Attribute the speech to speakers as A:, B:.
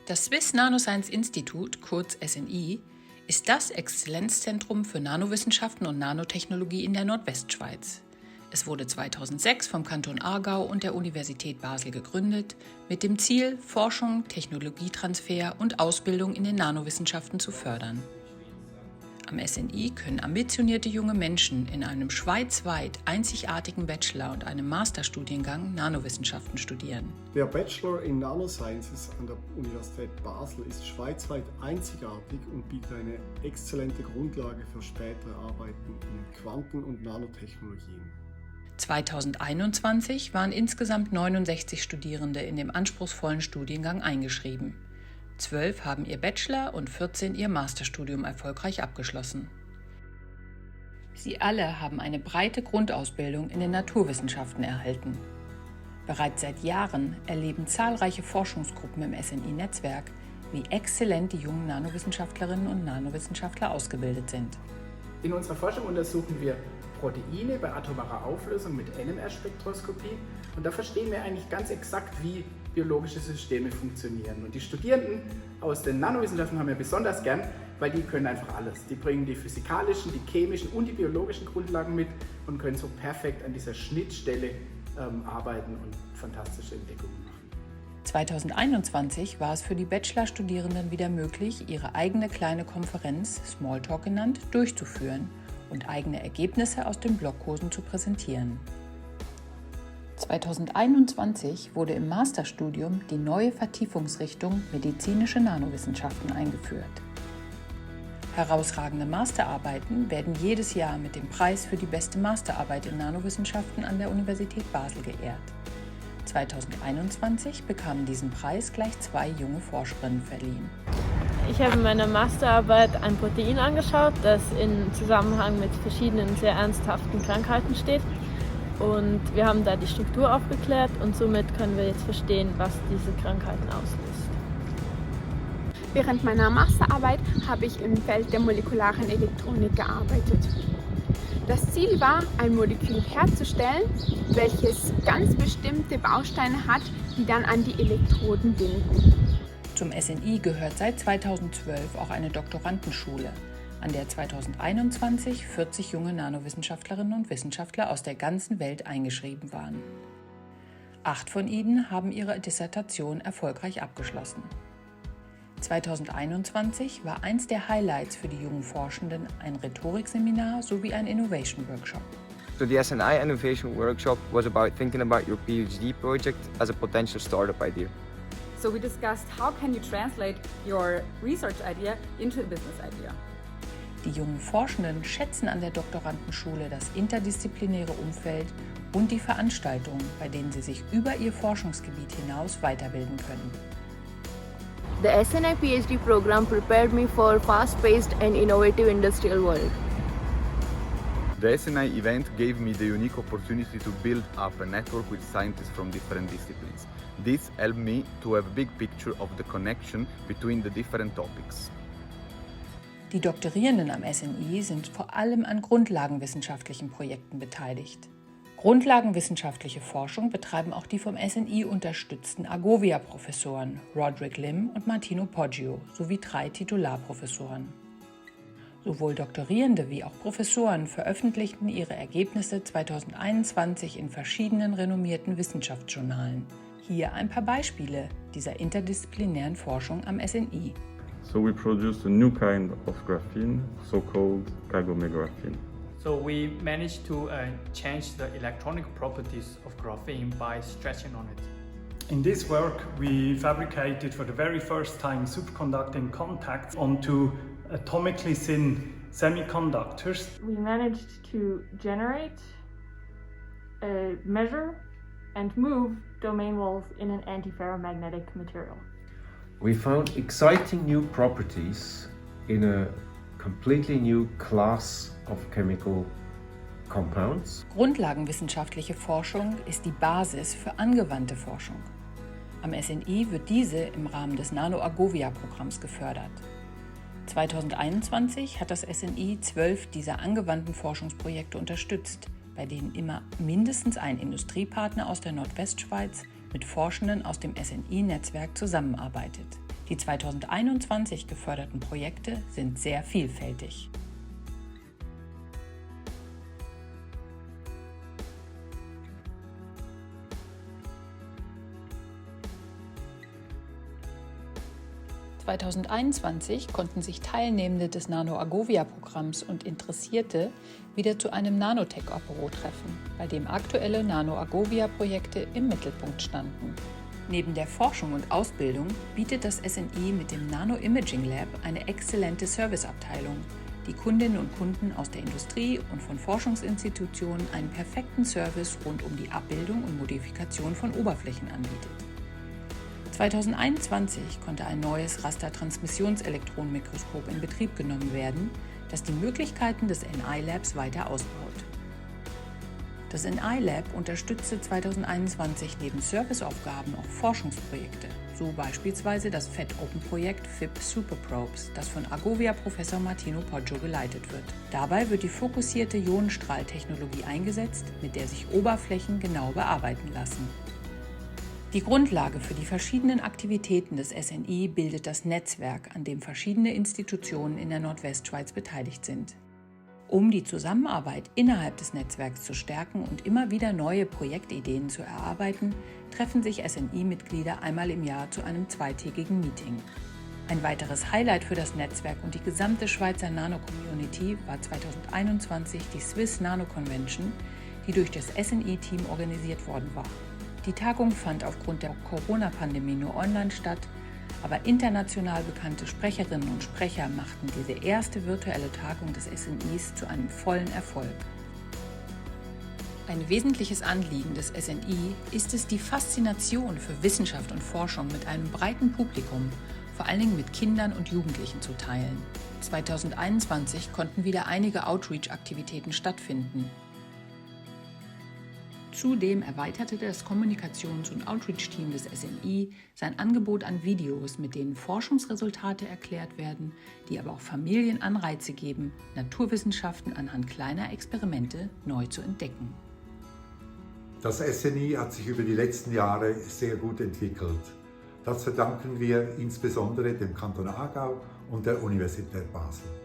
A: Das Swiss Nanoscience Institute, kurz SNI, ist das Exzellenzzentrum für Nanowissenschaften und Nanotechnologie in der Nordwestschweiz. Es wurde 2006 vom Kanton Aargau und der Universität Basel gegründet, mit dem Ziel, Forschung, Technologietransfer und Ausbildung in den Nanowissenschaften zu fördern. Am SNI können ambitionierte junge Menschen in einem schweizweit einzigartigen Bachelor- und einem Masterstudiengang Nanowissenschaften studieren.
B: Der Bachelor in Nanosciences an der Universität Basel ist schweizweit einzigartig und bietet eine exzellente Grundlage für spätere Arbeiten in Quanten- und Nanotechnologien.
A: 2021 waren insgesamt 69 Studierende in dem anspruchsvollen Studiengang eingeschrieben. 12 haben ihr Bachelor- und 14 ihr Masterstudium erfolgreich abgeschlossen. Sie alle haben eine breite Grundausbildung in den Naturwissenschaften erhalten. Bereits seit Jahren erleben zahlreiche Forschungsgruppen im SNI-Netzwerk, wie exzellent die jungen Nanowissenschaftlerinnen und Nanowissenschaftler ausgebildet sind.
C: In unserer Forschung untersuchen wir Proteine bei atomarer Auflösung mit NMR-Spektroskopie und da verstehen wir eigentlich ganz exakt, wie biologische Systeme funktionieren. Und die Studierenden aus den Nanowissenschaften haben wir besonders gern, weil die können einfach alles. Die bringen die physikalischen, die chemischen und die biologischen Grundlagen mit und können so perfekt an dieser Schnittstelle arbeiten und fantastische Entdeckungen machen.
A: 2021 war es für die Bachelorstudierenden wieder möglich, ihre eigene kleine Konferenz, Smalltalk genannt, durchzuführen und eigene Ergebnisse aus den Blogkursen zu präsentieren. 2021 wurde im Masterstudium die neue Vertiefungsrichtung Medizinische Nanowissenschaften eingeführt. Herausragende Masterarbeiten werden jedes Jahr mit dem Preis für die beste Masterarbeit in Nanowissenschaften an der Universität Basel geehrt. 2021 bekamen diesen Preis gleich 2 junge Forscherinnen verliehen.
D: Ich habe in meiner Masterarbeit ein Protein angeschaut, das in Zusammenhang mit verschiedenen sehr ernsthaften Krankheiten steht. Und wir haben da die Struktur aufgeklärt und somit können wir jetzt verstehen, was diese Krankheiten auslöst.
E: Während meiner Masterarbeit habe ich im Feld der molekularen Elektronik gearbeitet. Das Ziel war, ein Molekül herzustellen, welches ganz bestimmte Bausteine hat, die dann an die Elektroden binden.
A: Zum SNI gehört seit 2012 auch eine Doktorandenschule, an der 2021 40 junge Nanowissenschaftlerinnen und Wissenschaftler aus der ganzen Welt eingeschrieben waren. 8 von ihnen haben ihre Dissertation erfolgreich abgeschlossen. 2021 war eins der Highlights für die jungen Forschenden ein Rhetorikseminar sowie ein Innovation Workshop.
F: So the SNI Innovation Workshop was about thinking about your PhD project as a potential startup idea.
G: So we discussed how can you translate your research idea into a business idea.
A: Die jungen Forschenden schätzen an der Doktorandenschule das interdisziplinäre Umfeld und die Veranstaltungen, bei denen sie sich über ihr Forschungsgebiet hinaus weiterbilden können.
H: The SNI PhD program prepared me for fast-paced and innovative industrial world.
I: The SNI event gave me the unique opportunity to build up a network with scientists from different disciplines. This helped me to have a big picture of the connection between the different topics.
A: Die Doktorierenden am SNI sind vor allem an grundlagenwissenschaftlichen Projekten beteiligt. Grundlagenwissenschaftliche Forschung betreiben auch die vom SNI unterstützten Agovia-Professoren Roderick Lim und Martino Poggio sowie 3 Titularprofessoren. Sowohl Doktorierende wie auch Professoren veröffentlichten ihre Ergebnisse 2021 in verschiedenen renommierten Wissenschaftsjournalen. Hier ein paar Beispiele dieser interdisziplinären Forschung am SNI.
J: So we produced a new kind of graphene, so-called kagomegraphene.
K: So we managed to change the electronic properties of graphene by stretching on it.
L: In this work, we fabricated for the very first time superconducting contacts onto atomically thin semiconductors.
D: We managed to generate, measure and move domain walls in an antiferromagnetic material.
M: We found exciting new properties in a completely new class of chemical compounds.
A: Grundlagenwissenschaftliche Forschung ist die Basis für angewandte Forschung. Am SNI wird diese im Rahmen des Nano-Agovia-Programms gefördert. 2021 hat das SNI 12 dieser angewandten Forschungsprojekte unterstützt, bei denen immer mindestens ein Industriepartner aus der Nordwestschweiz mit Forschenden aus dem SNI-Netzwerk zusammenarbeitet. Die 2021 geförderten Projekte sind sehr vielfältig. (2021) konnten sich Teilnehmende des Nano-Agovia-Programms und Interessierte wieder zu einem Nanotech-Apéro treffen, bei dem aktuelle Nano-Agovia-Projekte im Mittelpunkt standen. Neben der Forschung und Ausbildung bietet das SNI mit dem Nano Imaging Lab eine exzellente Serviceabteilung, die Kundinnen und Kunden aus der Industrie und von Forschungsinstitutionen einen perfekten Service rund um die Abbildung und Modifikation von Oberflächen anbietet. 2021 konnte ein neues Rastertransmissionselektronenmikroskop in Betrieb genommen werden, das die Möglichkeiten des NI-Labs weiter ausbaut. Das NI-Lab unterstützte 2021 neben Serviceaufgaben auch Forschungsprojekte, so beispielsweise das FET-Open-Projekt FIP Superprobes, das von Agovia-Professor Martino Poggio geleitet wird. Dabei wird die fokussierte Ionenstrahltechnologie eingesetzt, mit der sich Oberflächen genau bearbeiten lassen. Die Grundlage für die verschiedenen Aktivitäten des SNI bildet das Netzwerk, an dem verschiedene Institutionen in der Nordwestschweiz beteiligt sind. Um die Zusammenarbeit innerhalb des Netzwerks zu stärken und immer wieder neue Projektideen zu erarbeiten, treffen sich SNI-Mitglieder einmal im Jahr zu einem zweitägigen Meeting. Ein weiteres Highlight für das Netzwerk und die gesamte Schweizer Nano-Community war 2021 die Swiss Nano Convention, die durch das SNI-Team organisiert worden war. Die Tagung fand aufgrund der Corona-Pandemie nur online statt, aber international bekannte Sprecherinnen und Sprecher machten diese erste virtuelle Tagung des SNIs zu einem vollen Erfolg. Ein wesentliches Anliegen des SNI ist es, die Faszination für Wissenschaft und Forschung mit einem breiten Publikum, vor allen Dingen mit Kindern und Jugendlichen, zu teilen. 2021 konnten wieder einige Outreach-Aktivitäten stattfinden. Zudem erweiterte das Kommunikations- und Outreach-Team des SNI sein Angebot an Videos, mit denen Forschungsresultate erklärt werden, die aber auch Familien Anreize geben, Naturwissenschaften anhand kleiner Experimente neu zu entdecken.
N: Das SNI hat sich über die letzten Jahre sehr gut entwickelt. Das verdanken wir insbesondere dem Kanton Aargau und der Universität Basel.